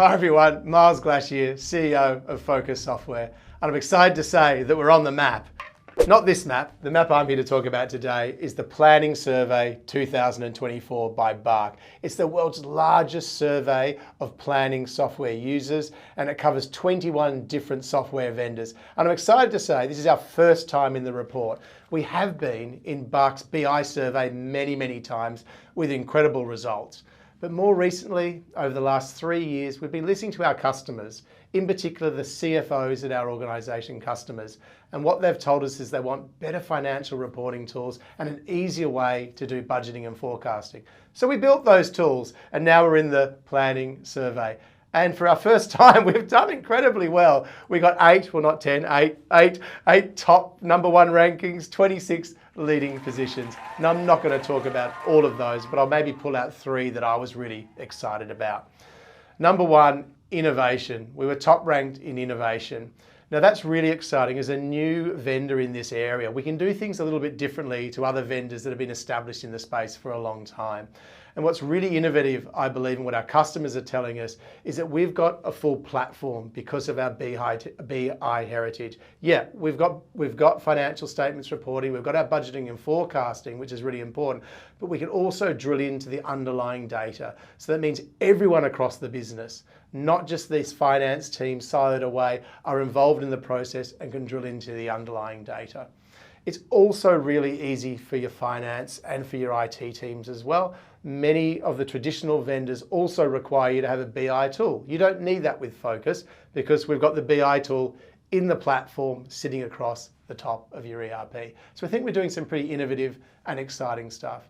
Hi everyone, Miles Glash here, CEO of Phocas Software, and I'm excited to say that we're on the map. Not this map. The map I'm here to talk about today is the Planning Survey 2024 by BARC. It's the world's largest survey of planning software users, and it covers 21 different software vendors. And I'm excited to say this is our first time in the report. We have been in BARC's BI survey many times with incredible results. But more recently, over the last 3 years, we've been listening to our customers, in particular the CFOs at our organisation customers. And what they've told us is they want better financial reporting tools and an easier way to do budgeting and forecasting. So we built those tools, and now we're in the planning survey. And for our first time, we've done incredibly well. We got 8 top number 1 rankings, 26 leading positions. Now, I'm not going to talk about all of those, but I'll maybe pull out 3 that I was really excited about. Number 1, innovation. We were top ranked in innovation. Now that's really exciting. As a new vendor in this area, we can do things a little bit differently to other vendors that have been established in the space for a long time. And what's really innovative, I believe, and what our customers are telling us, is that we've got a full platform because of our BI heritage. Yeah, we've got financial statements reporting, we've got our budgeting and forecasting, which is really important, but we can also drill into the underlying data. So that means everyone across the business, not just these finance teams siloed away, are involved in the process and can drill into the underlying data. It's also really easy for your finance and for your IT teams as well. Many of the traditional vendors also require you to have a BI tool. You don't need that with Phocas because we've got the BI tool in the platform sitting across the top of your ERP. So I think we're doing some pretty innovative and exciting stuff.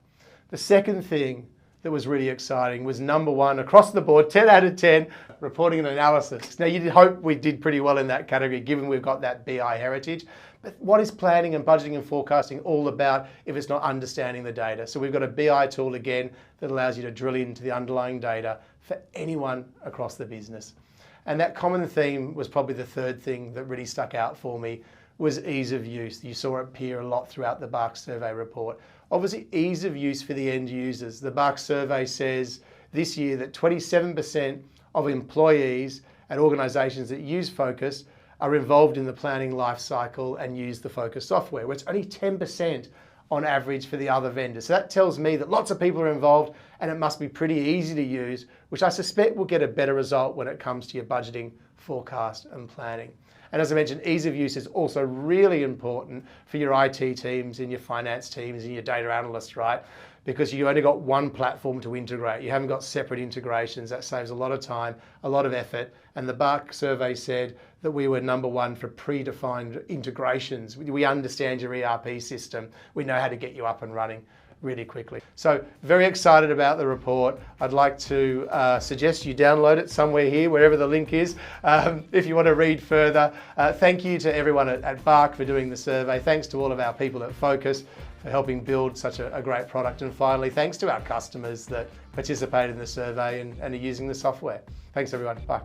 The second thing that was really exciting was number 1 across the board, 10 out of 10, reporting and analysis. Now you'd hope we did pretty well in that category given we've got that BI heritage, but what is planning and budgeting and forecasting all about if it's not understanding the data? So we've got a BI tool again that allows you to drill into the underlying data for anyone across the business. And that common theme was probably the third thing that really stuck out for me was ease of use. You saw it appear a lot throughout the BARC survey report. Obviously, ease of use for the end users. The BARC survey says this year that 27% of employees at organisations that use Phocas are involved in the planning life cycle and use the Phocas software, where it's only 10% on average for the other vendors. So that tells me that lots of people are involved and it must be pretty easy to use, which I suspect will get a better result when it comes to your budgeting, forecast and planning. And as I mentioned, ease of use is also really important for your IT teams and your finance teams and your data analysts, right? Because you only got one platform to integrate. You haven't got separate integrations. That saves a lot of time, a lot of effort. And the BARC survey said that we were number 1 for predefined integrations. We understand your ERP system. We know how to get you up and running really quickly. So very excited about the report. I'd like to suggest you download it somewhere here, wherever the link is, if you want to read further. Thank you to everyone at BARC for doing the survey. Thanks to all of our people at Phocas for helping build such a great product. And finally, thanks to our customers that participated in the survey and are using the software. Thanks everyone, bye.